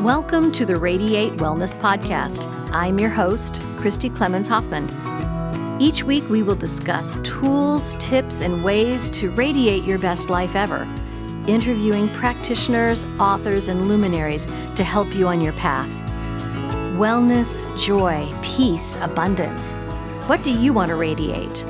Welcome to the Radiate Wellness Podcast. I'm your host, Christy Clemens Hoffman. Each week we will discuss tools, tips, and ways to radiate your best life ever, interviewing practitioners, authors, and luminaries to help you on your path. Wellness, joy, peace, abundance. What do you want to radiate?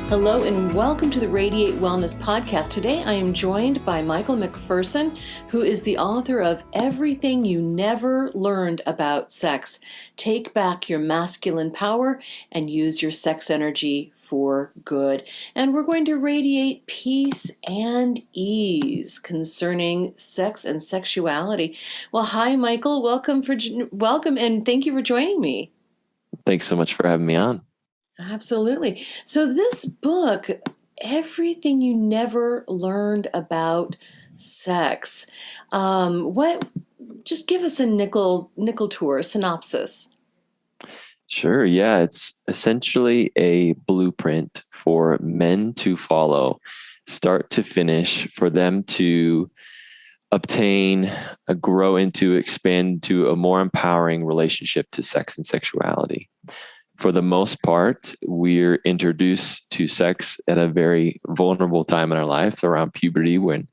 Hello and welcome to the Radiate Wellness Podcast. Today I am joined by Michael McPherson, who is the author of Everything You Never Learned About Sex. Take back your masculine power and use your sex energy for good. And we're going to radiate peace and ease concerning sex and sexuality. Well, hi, Michael. Welcome and thank you for joining me. Thanks so much for having me on. Absolutely. So this book, Everything You Never Learned About Sex, just give us a nickel tour, synopsis. Sure. Yeah. It's essentially a blueprint for men to follow, start to finish, for them to obtain, grow into, expand to a more empowering relationship to sex and sexuality. For the most part, we're introduced to sex at a very vulnerable time in our lives, around puberty, when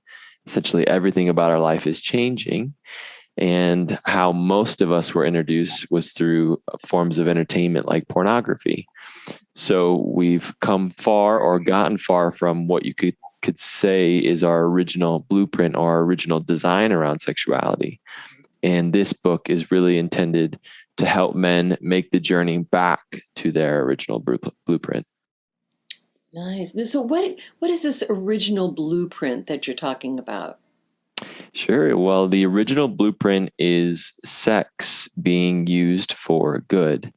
essentially everything about our life is changing. And how most of us were introduced was through forms of entertainment like pornography. So we've come far, or gotten far, from what you could say is our original blueprint or our original design around sexuality. And this book is really intended to help men make the journey back to their original blueprint. Nice. So what is this original blueprint that you're talking about? Sure. Well, the original blueprint is sex being used for good,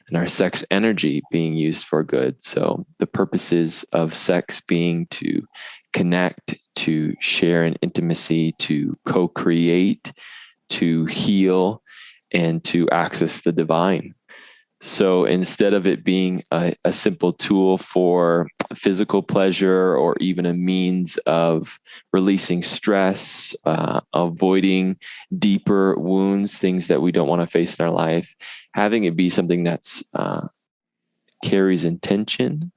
and our sex energy being used for good. So the purposes of sex being to connect, to share in intimacy, to co-create, to heal, and to access the divine. So instead of it being a simple tool for physical pleasure, or even a means of releasing stress, avoiding deeper wounds, things that we don't want to face in our life, having it be something that's carries intention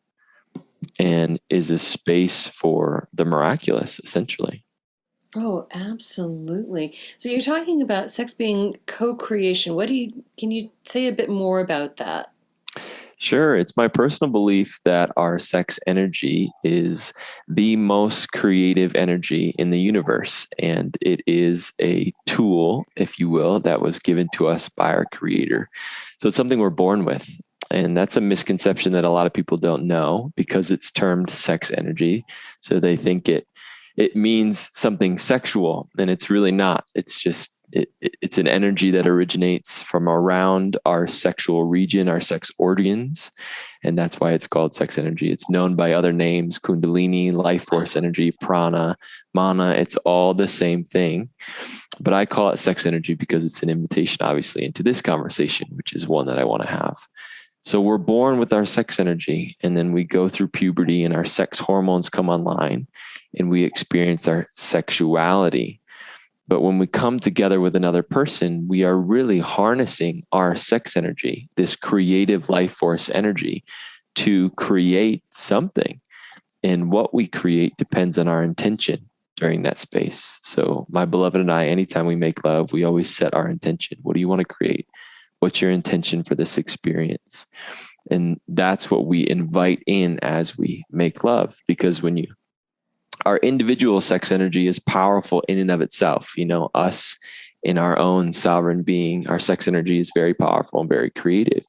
and is a space for the miraculous, essentially. Oh, absolutely. So you're talking about sex being co-creation. Can you say a bit more about that? Sure. It's my personal belief that our sex energy is the most creative energy in the universe. And it is a tool, if you will, that was given to us by our creator. So it's something we're born with. And that's a misconception that a lot of people don't know, because it's termed sex energy. So they think it means something sexual, and it's really not. It's just, it's an energy that originates from around our sexual region, our sex organs. And that's why it's called sex energy. It's known by other names: Kundalini, life force energy, prana, mana. It's all the same thing. But I call it sex energy because it's an invitation, obviously, into this conversation, which is one that I want to have. So we're born with our sex energy, and then we go through puberty and our sex hormones come online, and we experience our sexuality. But when we come together with another person, we are really harnessing our sex energy, this creative life force energy, to create something. And what we create depends on our intention during that space. So my beloved and I, anytime we make love, we always set our intention. What do you want to create? What's your intention for this experience? And that's what we invite in as we make love. Because our individual sex energy is powerful in and of itself. Us in our own sovereign being, our sex energy is very powerful and very creative.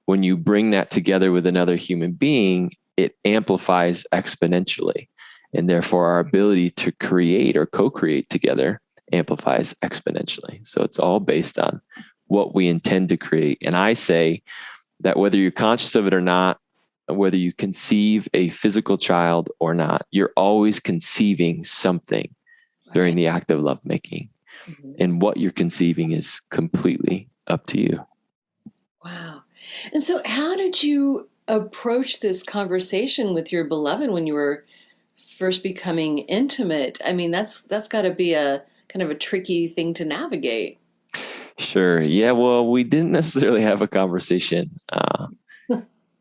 When you bring that together with another human being, it amplifies exponentially. And therefore our ability to create or co-create together amplifies exponentially. So it's all based on what we intend to create. And I say that whether you're conscious of it or not, whether you conceive a physical child or not, you're always conceiving something during the act of lovemaking. Mm-hmm. And what you're conceiving is completely up to you. Wow. And so how did you approach this conversation with your beloved when you were first becoming intimate? I mean, that's got to be a kind of a tricky thing to navigate. Sure. Yeah. Well, we didn't necessarily have a conversation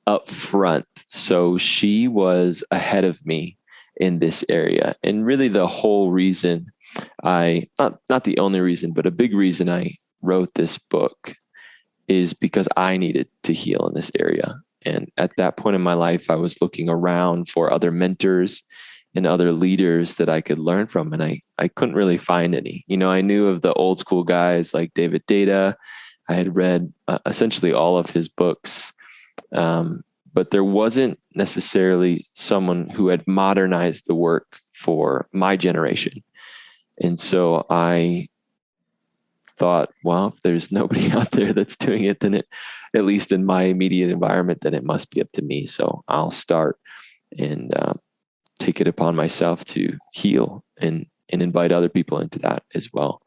up front. So she was ahead of me in this area. And really the whole reason not the only reason, but a big reason I wrote this book is because I needed to heal in this area. And at that point in my life, I was looking around for other mentors and other leaders that I could learn from. And I couldn't really find any. I knew of the old school guys like David Data. I had read essentially all of his books. But there wasn't necessarily someone who had modernized the work for my generation. And so I thought, well, if there's nobody out there that's doing it, then at least in my immediate environment, then it must be up to me. So I'll start and take it upon myself to heal and invite other people into that as well.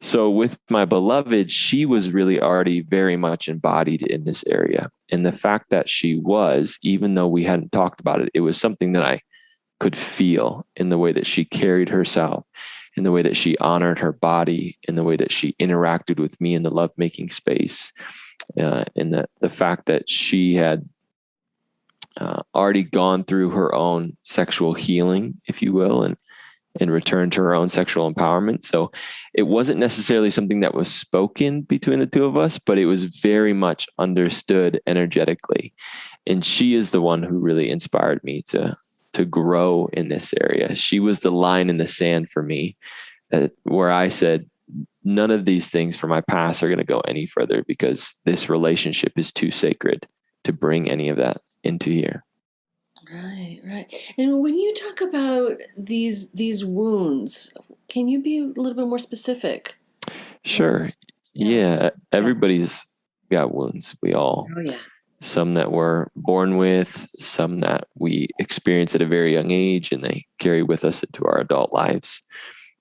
So with my beloved, she was really already very much embodied in this area. And the fact that she was, even though we hadn't talked about it, it was something that I could feel in the way that she carried herself, in the way that she honored her body, in the way that she interacted with me in the lovemaking space, in the fact that she had already gone through her own sexual healing, if you will, and returned to her own sexual empowerment. So it wasn't necessarily something that was spoken between the two of us, but it was very much understood energetically. And she is the one who really inspired me to grow in this area. She was the line in the sand for me where I said, none of these things from my past are going to go any further because this relationship is too sacred to bring any of that into here. Right, right. And when you talk about these wounds, can you be a little bit more specific? Sure. Yeah. Yeah. Yeah. Everybody's got wounds. We all, Oh yeah. some that we're born with, some that we experience at a very young age and they carry with us into our adult lives.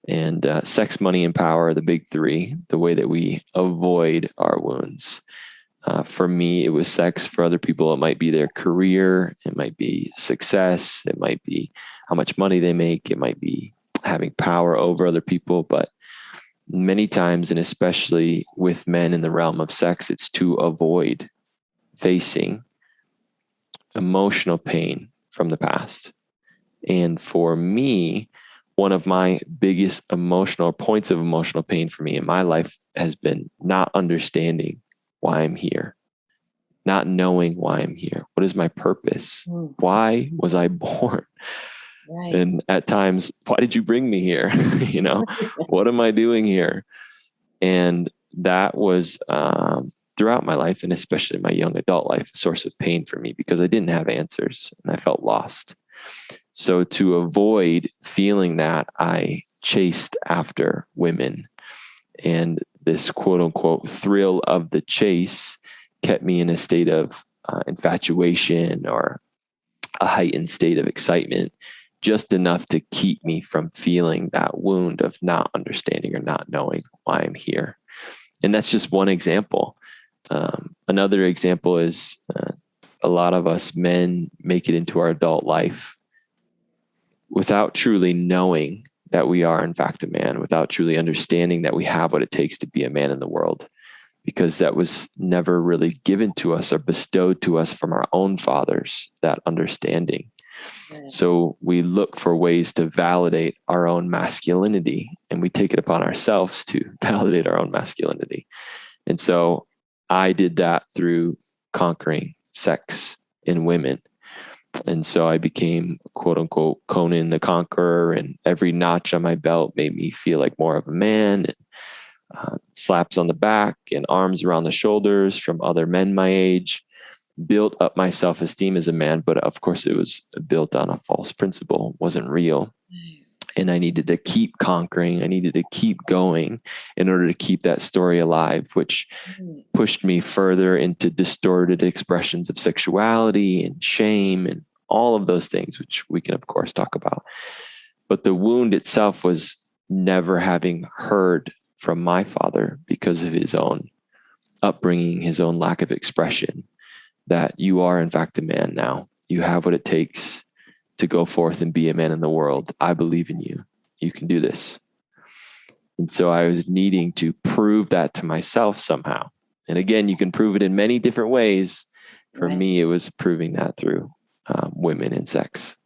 And sex, money, and power are the big three, the way that we avoid our wounds. For me, it was sex. For other people, it might be their career. It might be success. It might be how much money they make. It might be having power over other people. But many times, and especially with men in the realm of sex, it's to avoid facing emotional pain from the past. And for me, one of my biggest points of emotional pain for me in my life has been not understanding why I'm here, not knowing why I'm here. What is my purpose? Why was I born? Right. And at times, why did you bring me here? What am I doing here? And that was throughout my life, and especially my young adult life, a source of pain for me because I didn't have answers and I felt lost. So to avoid feeling that, I chased after women. And this quote unquote thrill of the chase kept me in a state of infatuation or a heightened state of excitement, just enough to keep me from feeling that wound of not understanding or not knowing why I'm here. And that's just one example. Another example is a lot of us men make it into our adult life without truly knowing that we are in fact a man, without truly understanding that we have what it takes to be a man in the world, because that was never really given to us or bestowed to us from our own fathers, that understanding. Right. So we look for ways to validate our own masculinity, and we take it upon ourselves to validate our own masculinity. And so I did that through conquering sex in women. And so I became, quote unquote, Conan the Conqueror, and every notch on my belt made me feel like more of a man. And, slaps on the back and arms around the shoulders from other men my age built up my self-esteem as a man. But of course, it was built on a false principle, wasn't real. And I needed to keep conquering. I needed to keep going in order to keep that story alive, which pushed me further into distorted expressions of sexuality and shame and all of those things, which we can, of course, talk about. But the wound itself was never having heard from my father because of his own upbringing, his own lack of expression. that you are in fact a man now. You have what it takes to go forth and be a man in the world. I believe in you. You can do this. And so I was needing to prove that to myself somehow. And again, you can prove it in many different ways. For me, it was proving that through women and sex.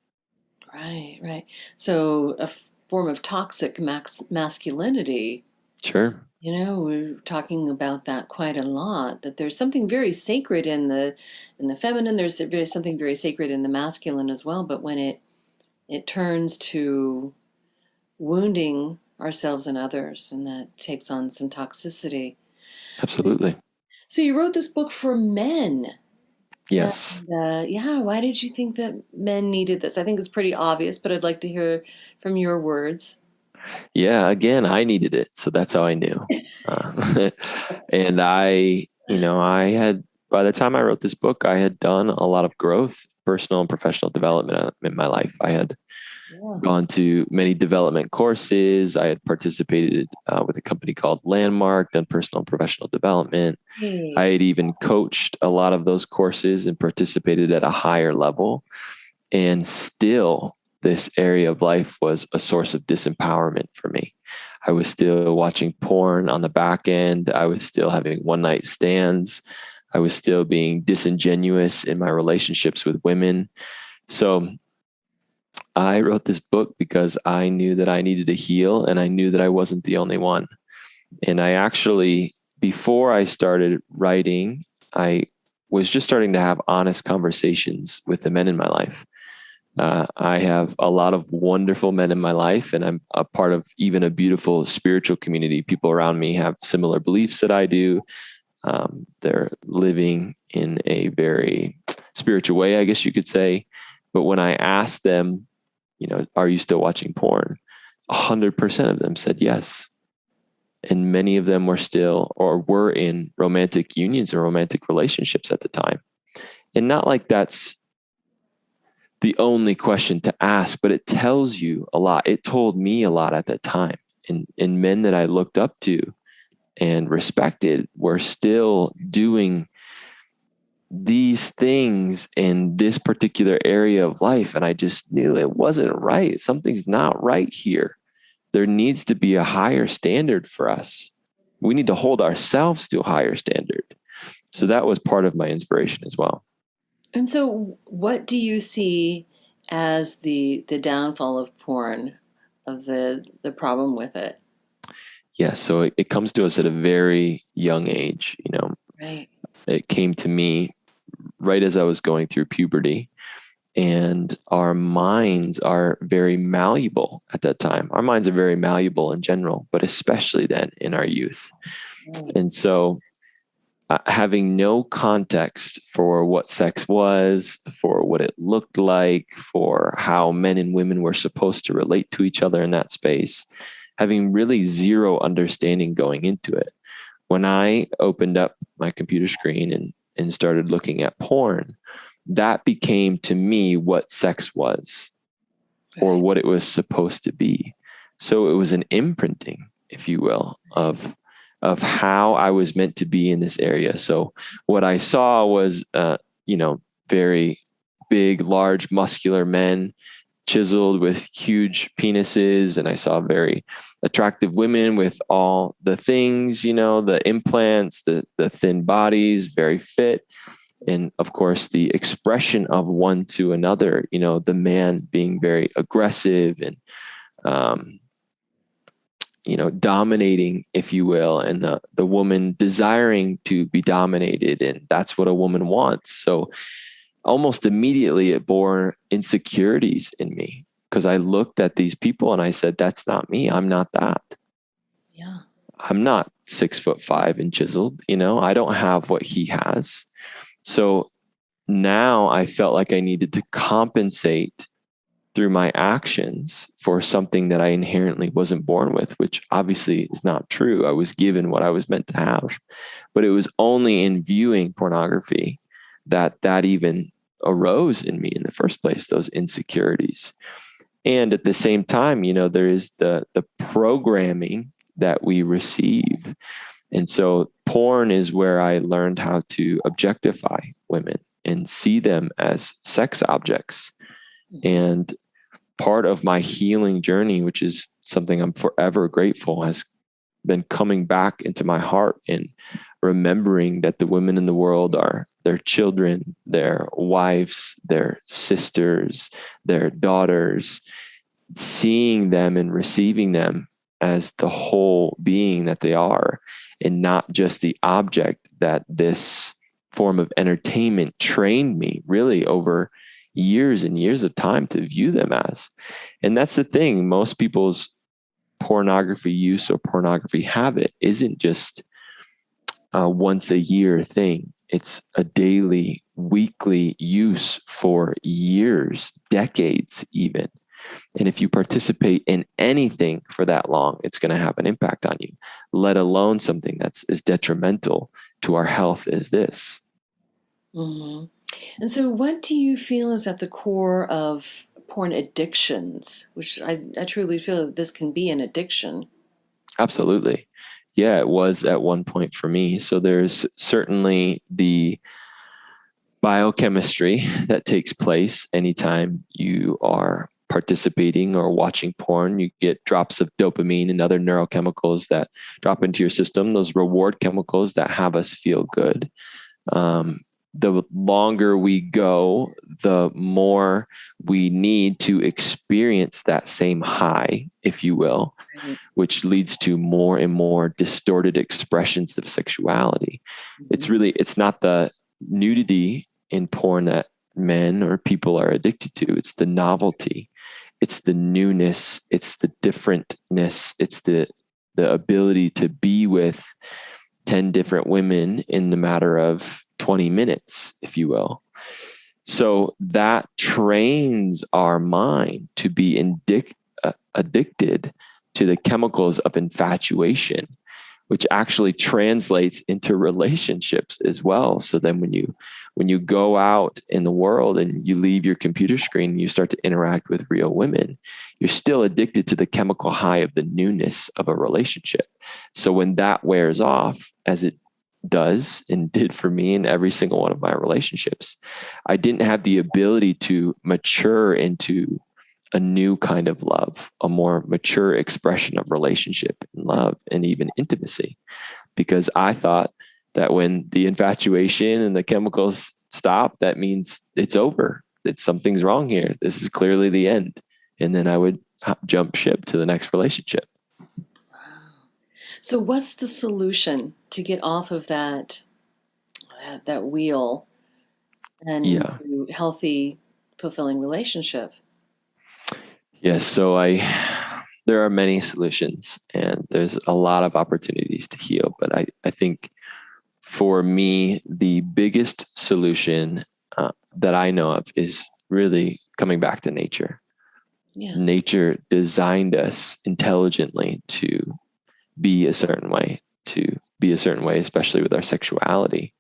Right, right. So a form of toxic masculinity. Sure. We're talking about that quite a lot, that there's something very sacred in the feminine, there's something very sacred in the masculine as well, but when it turns to wounding ourselves and others, and that takes on some toxicity. Absolutely. So you wrote this book for men. Yes. And, yeah, why did you think that men needed this? I think it's pretty obvious, but I'd like to hear from your words. Yeah, again, I needed it. So that's how I knew. And I had, by the time I wrote this book, I had done a lot of growth, personal and professional development in my life. I had gone to many development courses. I had participated with a company called Landmark, done personal and professional development. I had even coached a lot of those courses and participated at a higher level. And still, this area of life was a source of disempowerment for me. I was still watching porn on the back end. I was still having one night stands. I was still being disingenuous in my relationships with women. So I wrote this book because I knew that I needed to heal, and I knew that I wasn't the only one. And I actually, before I started writing, I was just starting to have honest conversations with the men in my life. I have a lot of wonderful men in my life, and I'm a part of even a beautiful spiritual community. People around me have similar beliefs that I do. They're living in a very spiritual way, I guess you could say. But when I asked them, are you still watching porn? 100% of them said yes. And many of them were in romantic unions or romantic relationships at the time. And not like that's the only question to ask, but it tells you a lot. It told me a lot at that time. And men that I looked up to and respected were still doing these things in this particular area of life. And I just knew it wasn't right. Something's not right here. There needs to be a higher standard for us. We need to hold ourselves to a higher standard. So that was part of my inspiration as well. And so what do you see as the downfall of porn, of the problem with it? Yeah, so it comes to us at a very young age. Right. It came to me right as I was going through puberty, and our minds are very malleable at that time. Our minds are very malleable in general, but especially then in our youth. And so having no context for what sex was, for what it looked like, for how men and women were supposed to relate to each other in that space, having really zero understanding going into it. When I opened up my computer screen and started looking at porn, that became to me what sex was, or what it was supposed to be. So it was an imprinting, if you will, of how I was meant to be in this area. So what I saw was, very big, large, muscular men, chiseled with huge penises. And I saw very attractive women with all the things, the implants, the thin bodies, very fit. And of course, the expression of one to another, the man being very aggressive and, dominating, if you will, and the woman desiring to be dominated. And that's what a woman wants. So almost immediately it bore insecurities in me, because I looked at these people and I said, that's not me. I'm not that. Yeah. I'm not 6'5" and chiseled. I don't have what he has. So now I felt like I needed to compensate through my actions for something that I inherently wasn't born with, which obviously is not true. I was given what I was meant to have, but it was only in viewing pornography that even arose in me in the first place, those insecurities. And at the same time, there is the programming that we receive. And so porn is where I learned how to objectify women. and see them as sex objects. Mm-hmm. And part of my healing journey, which is something I'm forever grateful, has been coming back into my heart and remembering that the women in the world are their children, their wives, their sisters, their daughters, seeing them and receiving them as the whole being that they are, and not just the object that this form of entertainment trained me really over years and years of time to view them as. And that's the thing, most people's pornography use or pornography habit isn't just a once a year thing. It's a daily, weekly use for years, decades even. And if you participate in anything for that long, it's going to have an impact on you, let alone something that's as detrimental to our health as this. Mm-hmm. And so what do you feel is at the core of porn addictions, which I truly feel that this can be an addiction? Absolutely. Yeah, it was at one point for me. So there's certainly the biochemistry that takes place anytime you are participating or watching porn. You get drops of dopamine and other neurochemicals that drop into your system, those reward chemicals that have us feel good. The longer we go, the more we need to experience that same high, if you will, Right. which leads to more and more distorted expressions of sexuality. Mm-hmm. It's not the nudity in porn that men or people are addicted to. It's the novelty. It's the newness. It's the differentness. It's the ability to be with 10 different women in the matter of 20 minutes, if you will. So that trains our mind to be addicted to the chemicals of infatuation, which actually translates into relationships as well. So then when you go out in the world and you leave your computer screen and you start to interact with real women, you're still addicted to the chemical high of the newness of a relationship. So when that wears off, as it does and did for me in every single one of my relationships, I didn't have the ability to mature into a new kind of love, a more mature expression of relationship and love and even intimacy. Because I thought that when the infatuation and the chemicals stop, that means it's over, that something's wrong here. This is clearly the end. And then I would jump ship to the next relationship. So what's the solution to get off of that wheel and Yeah. into healthy, fulfilling relationship? Yes. So there are many solutions and there's a lot of opportunities to heal. But I think for me, the biggest solution that I know of is really coming back to nature. Yeah. Nature designed us intelligently to be a certain way, especially with our sexuality.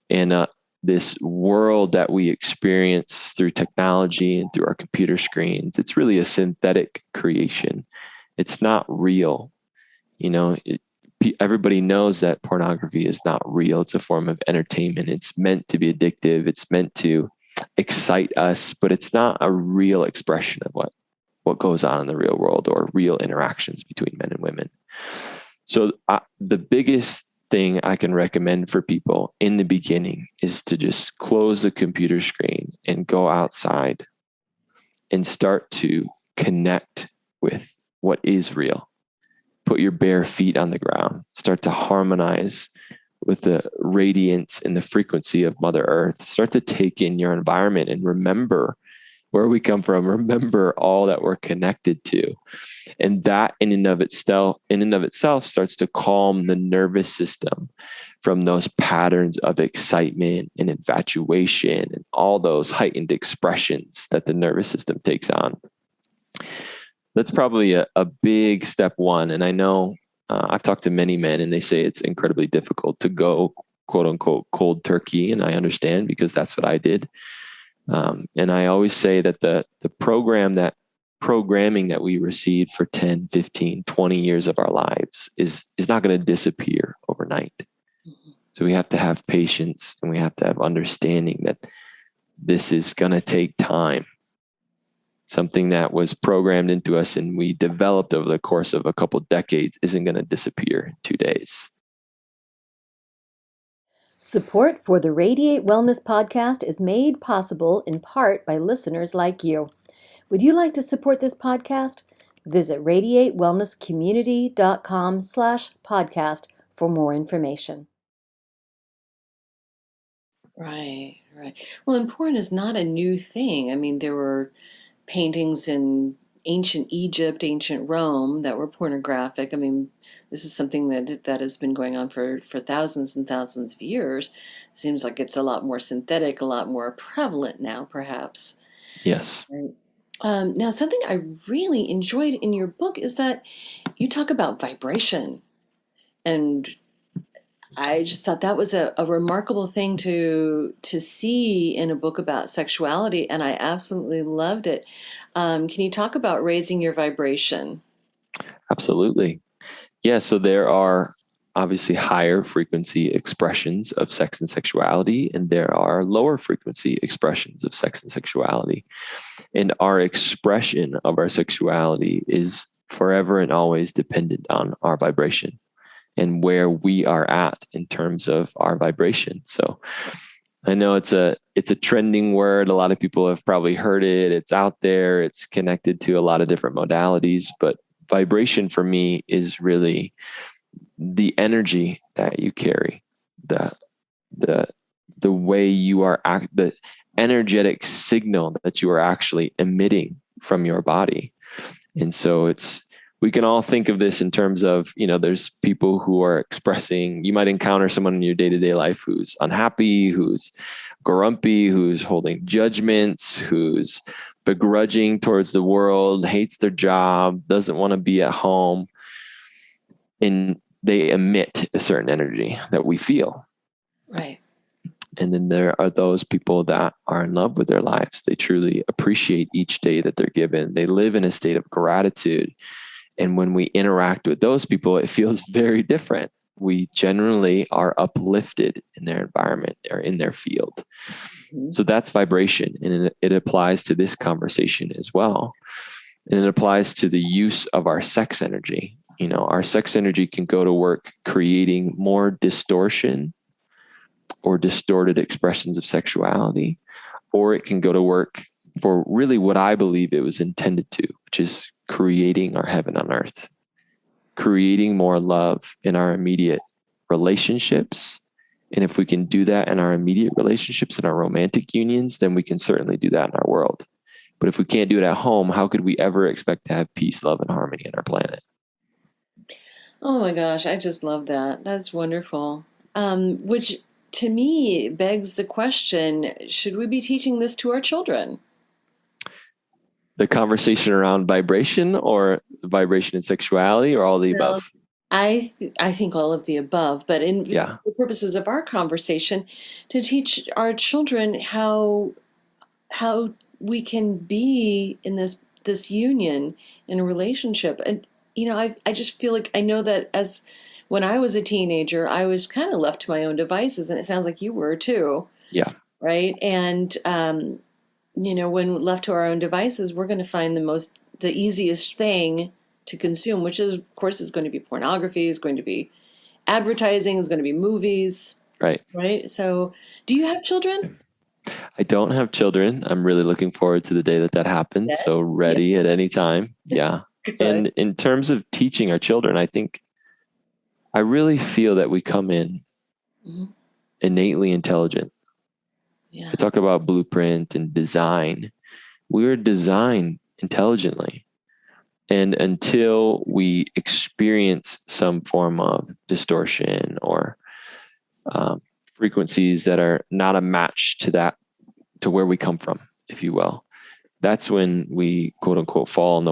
And this world that we experience through technology and through our computer screens, it's really a synthetic creation. It's not real. Everybody knows that pornography is not real. It's a form of entertainment. It's meant to be addictive. It's meant to excite us, but it's not a real expression of what goes on in the real world or real interactions between men and women. So the biggest thing I can recommend for people in the beginning is to just close the computer screen and go outside and start to connect with what is real. Put your bare feet on the ground, start to harmonize with the radiance and the frequency of Mother Earth. Start to take in your environment and remember where we come from. Remember all that we're connected to. And that in and of itself starts to calm the nervous system from those patterns of excitement and infatuation and all those heightened expressions that the nervous system takes on. That's probably a big step one. And I know I've talked to many men and they say it's incredibly difficult to go, quote unquote, cold turkey. And I understand because that's what I did. And I always say that the programming that we received for 10, 15, 20 years of our lives is not going to disappear overnight. So we have to have patience, and we have to have understanding that this is going to take time. Something that was programmed into us and we developed over the course of a couple of decades isn't going to disappear in 2 days. Support for the Radiate Wellness podcast is made possible in part by listeners like you. Would you like to support this podcast? Visit radiatewellnesscommunity.com/podcast for more information. Right, right. Well, and porn is not a new thing. I mean, there were paintings in ancient Egypt, ancient Rome that were pornographic. I mean, this is something that has been going on for thousands and thousands of years. Seems like it's a lot more synthetic, a lot more prevalent now, perhaps. Yes. Right. Now, something I really enjoyed in your book is that you talk about vibration, and I just thought that was a remarkable thing to see in a book about sexuality, and I absolutely loved it. Can you talk about raising your vibration? Absolutely. Yeah. So there are obviously higher frequency expressions of sex and sexuality, and there are lower frequency expressions of sex and sexuality. And our expression of our sexuality is forever and always dependent on our vibration and where we are at in terms of our vibration. So I know it's a trending word. A lot of people have probably heard it. It's out there. It's connected to a lot of different modalities, but vibration for me is really the energy that you carry, the way you are the energetic signal that you are actually emitting from your body. And so we can all think of this in terms of, there's people who are expressing, you might encounter someone in your day-to-day life who's unhappy, who's grumpy, who's holding judgments, who's begrudging towards the world, hates their job, doesn't want to be at home. And they emit a certain energy that we feel. Right. And then there are those people that are in love with their lives. They truly appreciate each day that they're given. They live in a state of gratitude. And when we interact with those people, it feels very different. We generally are uplifted in their environment or in their field. Mm-hmm. So that's vibration. And it applies to this conversation as well. And it applies to the use of our sex energy. Our sex energy can go to work creating more distortion or distorted expressions of sexuality, or it can go to work for really what I believe it was intended to, which is creating our heaven on earth, creating more love in our immediate relationships. And if we can do that in our immediate relationships and our romantic unions, then we can certainly do that in our world. But if we can't do it at home, how could we ever expect to have peace, love, and harmony in our planet? Oh my gosh, I just love that. That's wonderful. Which to me begs the question, should we be teaching this to our children? The conversation around vibration or vibration and sexuality, or all the above? I think all of the above, but in the purposes of our conversation, to teach our children how we can be in this union in a relationship. And I just feel like I know that when I was a teenager, I was kind of left to my own devices, and it sounds like you were too. Yeah. Right. And when left to our own devices, we're going to find the easiest thing to consume, which is, of course, is going to be pornography, is going to be advertising, is going to be movies. Right. Right. So do you have children? I don't have children. I'm really looking forward to the day that happens. Yeah. So ready at any time. Yeah. And in terms of teaching our children, I really feel that we come in innately intelligent. Yeah. I talk about blueprint and design. We were designed intelligently. And until we experience some form of distortion or frequencies that are not a match to where we come from, if you will, that's when we quote unquote fall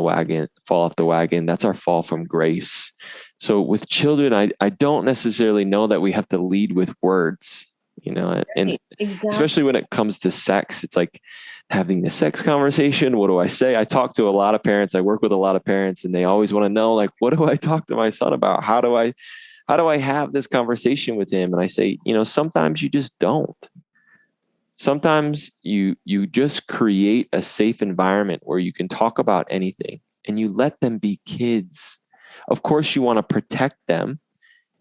off the wagon. That's our fall from grace. So with children, I don't necessarily know that we have to lead with words, and exactly. Especially when it comes to sex, it's like having the sex conversation. What do I say? I talk to a lot of parents. I work with a lot of parents, and they always want to know, like, what do I talk to my son about? How do I How do I have this conversation with him? And I say, sometimes you just don't. Sometimes you just create a safe environment where you can talk about anything and you let them be kids. Of course, you want to protect them.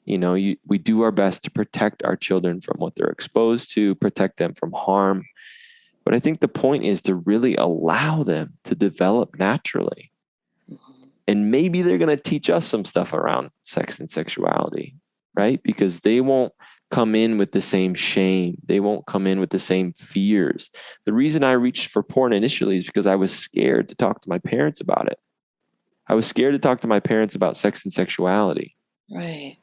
We do our best to protect our children from what they're exposed to, protect them from harm. But I think the point is to really allow them to develop naturally. And maybe they're going to teach us some stuff around sex and sexuality, right? Because they won't come in with the same shame. They won't come in with the same fears. The reason I reached for porn initially is because I was scared to talk to my parents about it. I was scared to talk to my parents about sex and sexuality. Right.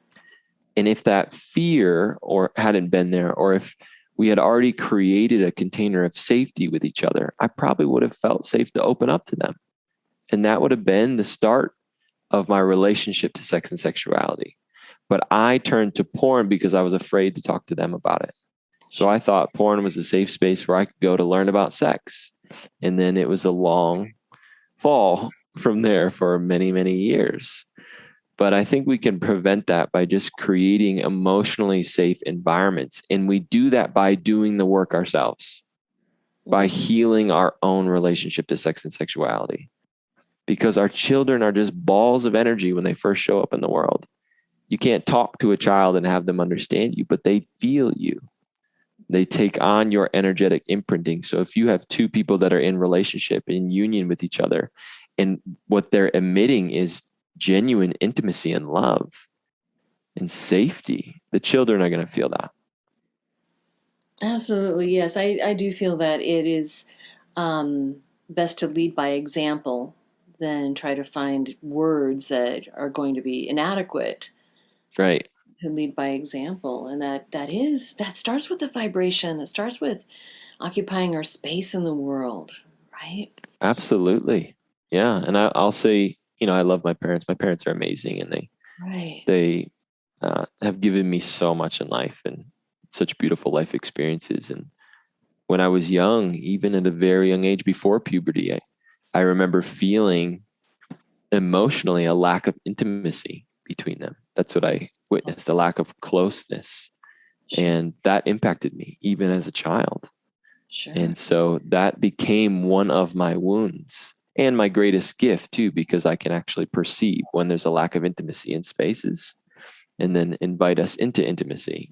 And if that fear or hadn't been there, or if we had already created a container of safety with each other, I probably would have felt safe to open up to them. And that would have been the start of my relationship to sex and sexuality. But I turned to porn because I was afraid to talk to them about it. So I thought porn was a safe space where I could go to learn about sex. And then it was a long fall from there for many, many years. But I think we can prevent that by just creating emotionally safe environments. And we do that by doing the work ourselves, by healing our own relationship to sex and sexuality. Because our children are just balls of energy when they first show up in the world. You can't talk to a child and have them understand you, but they feel you. They take on your energetic imprinting. So if you have two people that are in relationship, in union with each other, and what they're emitting is genuine intimacy and love and safety, the children are going to feel that. Absolutely, yes. I do feel that it is best to lead by example than try to find words that are going to be inadequate. Right. To lead by example. And that starts with the vibration. That starts with occupying our space in the world, right? Absolutely. Yeah. And I'll say, I love my parents. My parents are amazing, and they have given me so much in life and such beautiful life experiences. And when I was young, even at a very young age before puberty, I remember feeling emotionally a lack of intimacy between them. That's what I witnessed, a lack of closeness. Sure. And that impacted me even as a child. Sure. And so that became one of my wounds and my greatest gift too, because I can actually perceive when there's a lack of intimacy in spaces and then invite us into intimacy,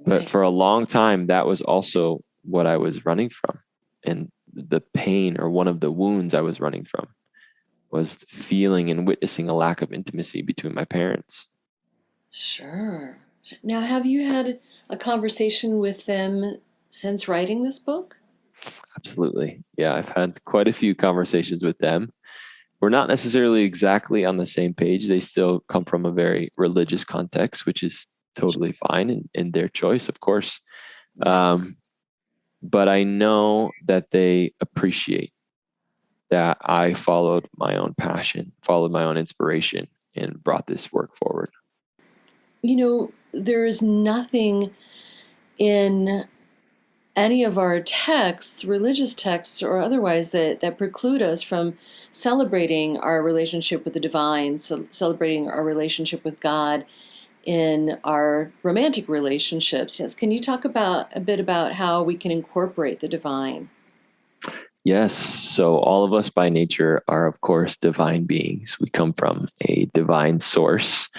But for a long time, that was also what I was running from. And the pain, or one of the wounds I was running from, was feeling and witnessing a lack of intimacy between my parents. Sure. Now, have you had a conversation with them since writing this book? Absolutely. Yeah, I've had quite a few conversations with them. We're not necessarily exactly on the same page. They still come from a very religious context, which is totally fine and their choice, of course. But I know that they appreciate that I followed my own passion, followed my own inspiration, and brought this work forward. There is nothing in any of our texts, religious texts or otherwise, that preclude us from celebrating our relationship with the divine, celebrating our relationship with God in our romantic relationships. Yes. Can you talk a bit about how we can incorporate the divine? Yes. So all of us by nature are, of course, divine beings. We come from a divine source.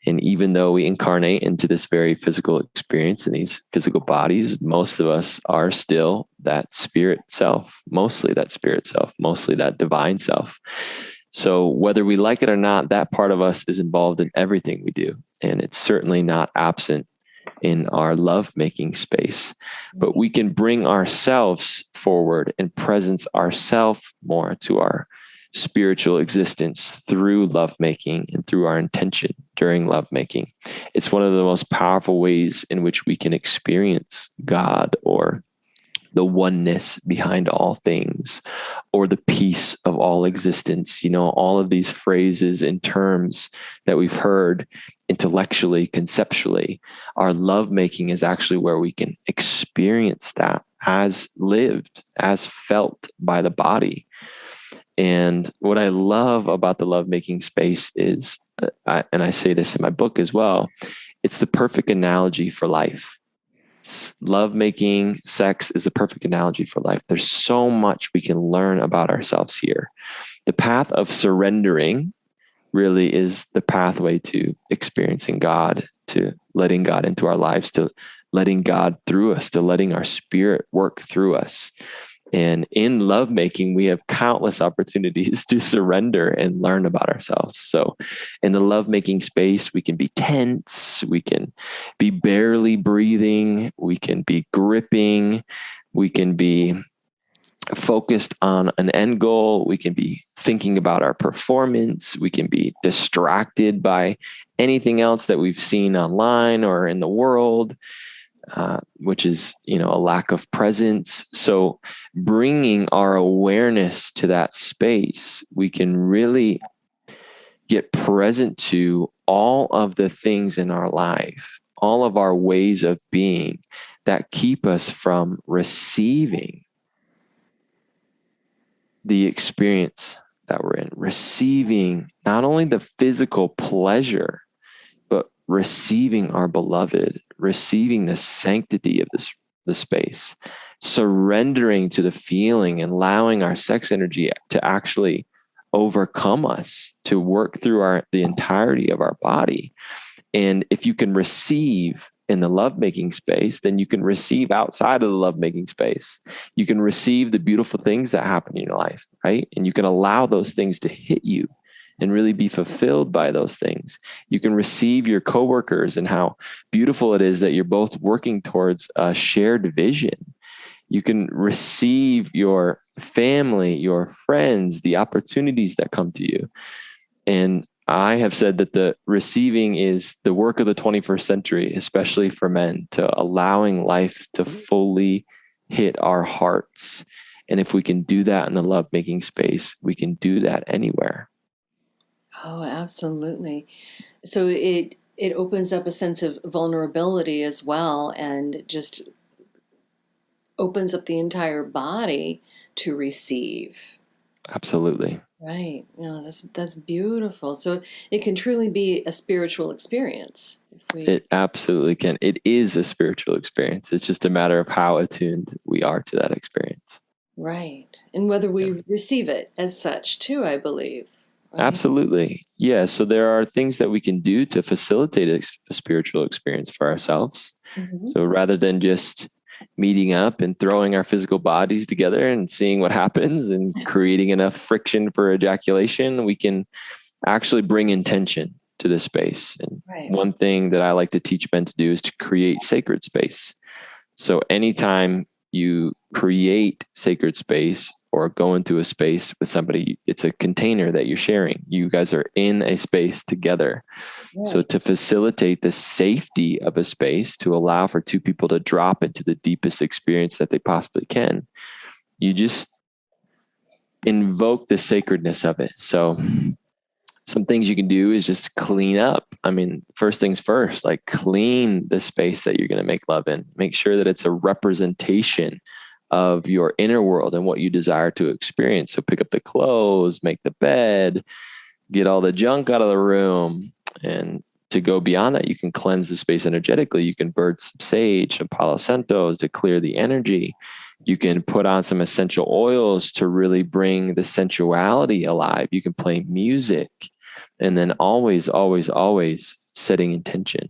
And even though we incarnate into this very physical experience in these physical bodies, most of us are still that spirit self, mostly that divine self. So whether we like it or not, that part of us is involved in everything we do. And it's certainly not absent in our lovemaking space. But we can bring ourselves forward and presence ourselves more to our spiritual existence through lovemaking and through our intention during lovemaking. It's one of the most powerful ways in which we can experience God, or the oneness behind all things, or the peace of all existence. All of these phrases and terms that we've heard intellectually, conceptually. Our lovemaking is actually where we can experience that as lived, as felt by the body. And what I love about the lovemaking space is and I say this in my book as well, it's the perfect analogy for life. Love making, sex is the perfect analogy for life. There's so much we can learn about ourselves here. The path of surrendering really is the pathway to experiencing God, to letting God into our lives, to letting God through us, to letting our spirit work through us. And in lovemaking, we have countless opportunities to surrender and learn about ourselves. So in the lovemaking space, we can be tense, we can be barely breathing, we can be gripping, we can be focused on an end goal, we can be thinking about our performance, we can be distracted by anything else that we've seen online or in the world. Which is, a lack of presence. So bringing our awareness to that space, we can really get present to all of the things in our life, all of our ways of being that keep us from receiving the experience that we're in, receiving not only the physical pleasure, but receiving our beloved, receiving the sanctity of the space, surrendering to the feeling and allowing our sex energy to actually overcome us, to work through the entirety of our body. And if you can receive in the lovemaking space, then you can receive outside of the lovemaking space. You can receive the beautiful things that happen in your life, right? And you can allow those things to hit you and really be fulfilled by those things. You can receive your coworkers and how beautiful it is that you're both working towards a shared vision. You can receive your family, your friends, the opportunities that come to you. And I have said that the receiving is the work of the 21st century, especially for men, to allowing life to fully hit our hearts. And if we can do that in the lovemaking space, we can do that anywhere. Oh, absolutely. So it opens up a sense of vulnerability as well, and just opens up the entire body to receive. Absolutely. Right. Yeah, that's beautiful. So it can truly be a spiritual experience. It absolutely can. It is a spiritual experience. It's just a matter of how attuned we are to that experience. Right. And whether we receive it as such too, I believe. Right? Absolutely. Yeah. So there are things that we can do to facilitate a spiritual experience for ourselves. Mm-hmm. So rather than just meeting up and throwing our physical bodies together and seeing what happens and creating enough friction for ejaculation, we can actually bring intention to this space. And one thing that I like to teach men to do is to create sacred space. So anytime you create sacred space or go into a space with somebody, it's a container that you're sharing. You guys are in a space together. Right. So to facilitate the safety of a space, to allow for two people to drop into the deepest experience that they possibly can, you just invoke the sacredness of it. So some things you can do is just clean up. I mean, first things first, like clean the space that you're going to make love in. Make sure that it's a representation of your inner world and what you desire to experience. So pick up the clothes, make the bed, get all the junk out of the room. And to go beyond that, you can cleanse the space energetically. You can burn some sage, some palo santos to clear the energy. You can put on some essential oils to really bring the sensuality alive. You can play music. And then always, always, always setting intention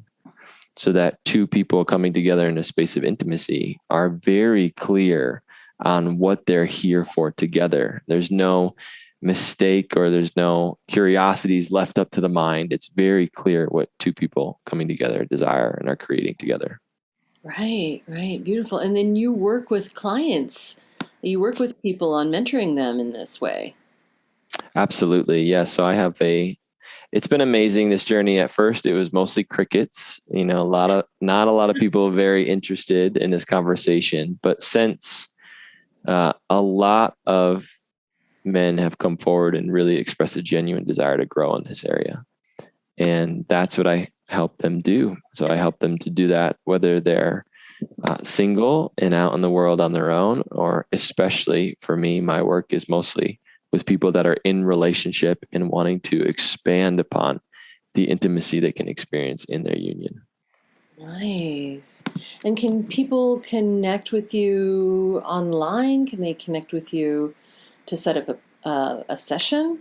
so that two people coming together in a space of intimacy are very clear on what they're here for together. There's no mistake or there's no curiosities left up to the mind. It's very clear what two people coming together desire and are creating together. Right, right. Beautiful. And then you work with clients. You work with people on mentoring them in this way. Absolutely. Yeah. So I have it's been amazing, this journey. At first, it was mostly crickets, not a lot of people very interested in this conversation. But since a lot of men have come forward and really expressed a genuine desire to grow in this area. And that's what I help them do. So I help them to do that, whether they're single and out in the world on their own, or especially for me, my work is mostly with people that are in relationship and wanting to expand upon the intimacy they can experience in their union. Nice. And can people connect with you online? Can they connect with you to set up a session?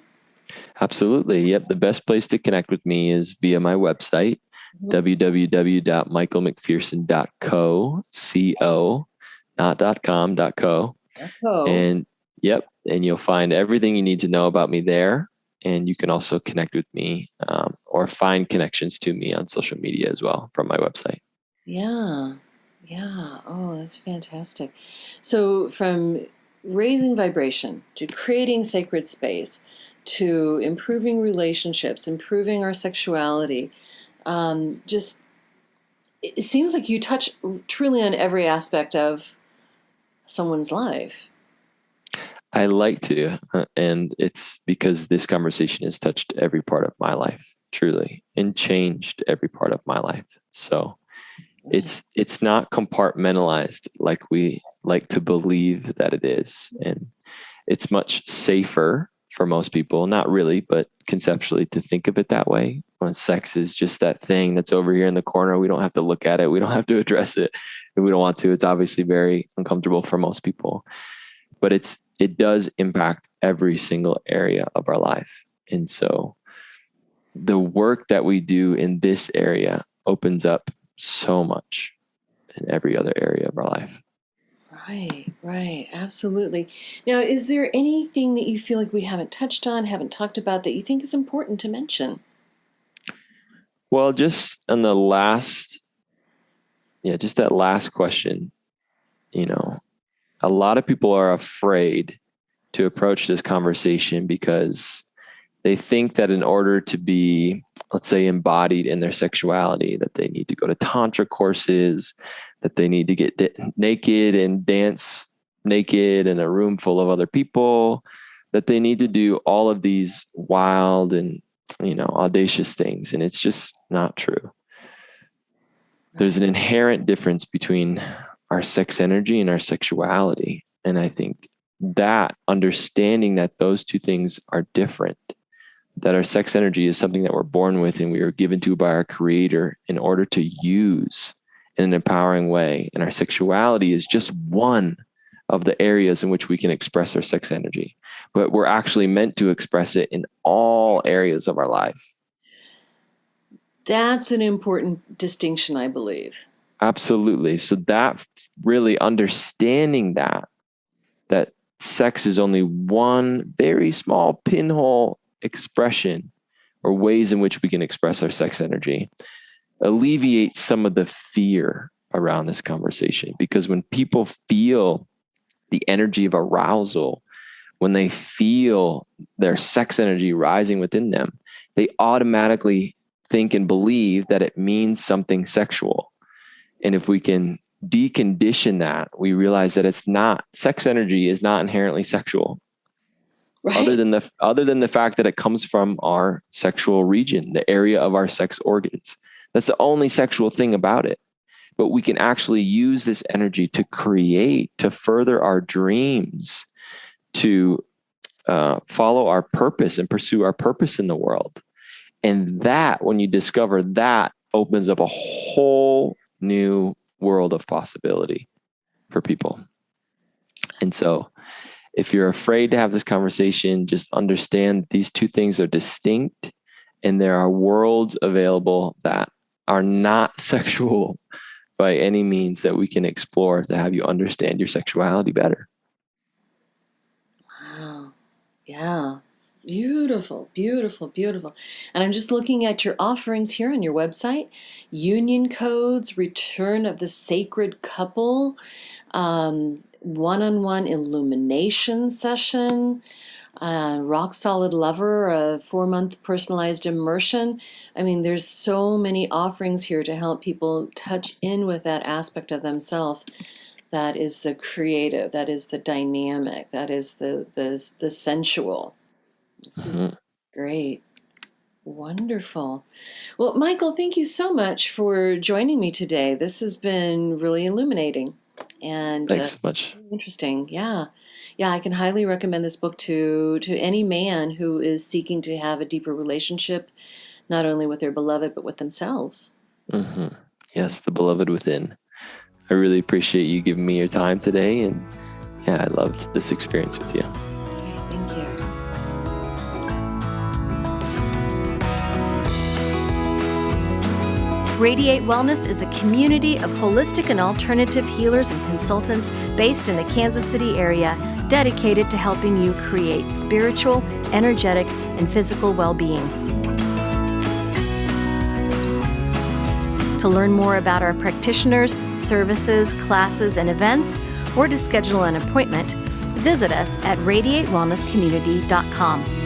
Absolutely. Yep. The best place to connect with me is via my website, www.michaelmcpherson.co, C-O, not .com, .co. Oh, And yep. And you'll find everything you need to know about me there. And you can also connect with me or find connections to me on social media as well from my website. yeah. Yeah. Oh, that's fantastic. So, from raising vibration to creating sacred space to improving relationships, improving our sexuality, just it seems like you touch truly on every aspect of someone's life. I like to, and it's because this conversation has touched every part of my life, truly, and changed every part of my life. So Right. it's not compartmentalized like we like to believe that it is, and it's much safer for most people, not really, but conceptually, to think of it that way. When sex is just that thing that's over here in the corner, we don't have to look at it, we don't have to address it, and we don't want to. It's obviously very uncomfortable for most people, but it does impact every single area of our life. And so the work that we do in this area opens up so much in every other area of our life. Right, right, absolutely. Now, is there anything that you feel like we haven't touched on, haven't talked about that you think is important to mention? Well, just on the last, just that last question, you know, a lot of people are afraid to approach this conversation because they think that in order to be, let's say, embodied in their sexuality, that they need to go to tantra courses, that they need to get naked and dance naked in a room full of other people, that they need to do all of these wild and, audacious things. And it's just not true. There's Right. an inherent difference between our sex energy and our sexuality. And I think that understanding that those two things are different, that our sex energy is something that we're born with and we are given to by our creator in order to use in an empowering way. And our sexuality is just one of the areas in which we can express our sex energy, but we're actually meant to express it in all areas of our life. That's an important distinction, I believe. Absolutely. So that really understanding that sex is only one very small pinhole expression or ways in which we can express our sex energy alleviates some of the fear around this conversation. Because when people feel the energy of arousal, when they feel their sex energy rising within them, they automatically think and believe that it means something sexual. And if we can decondition that, we realize that it's not. Sex energy is not inherently sexual. Other Right. than the fact that it comes from our sexual region, the area of our sex organs. That's the only sexual thing about it. But we can actually use this energy to create, to further our dreams, to follow our purpose and pursue our purpose in the world. And that, when you discover that, opens up a whole new world of possibility for people. And so if you're afraid to have this conversation, just understand these two things are distinct and there are worlds available that are not sexual by any means that we can explore to have you understand your sexuality better. Wow. Yeah. Beautiful, beautiful, beautiful. And I'm just looking at your offerings here on your website: union codes, return of the sacred couple, one-on-one illumination session, rock solid lover, a 4-month personalized immersion. I mean, there's so many offerings here to help people touch in with that aspect of themselves. That is the creative, that is the dynamic, that is the sensual. This is Mhm. great. Wonderful. Well, Michael, thank you so much for joining me today. This has been really illuminating and Thanks so much. interesting. Yeah. Yeah, I can highly recommend this book to any man who is seeking to have a deeper relationship, not only with their beloved, but with themselves. Mm-hmm. Yes, the beloved within. I really appreciate you giving me your time today. And yeah, I loved this experience with you. Thank you. Radiate Wellness is a community of holistic and alternative healers and consultants based in the Kansas City area, dedicated to helping you create spiritual, energetic, and physical well-being. To learn more about our practitioners, services, classes, and events, or to schedule an appointment, visit us at radiatewellnesscommunity.com.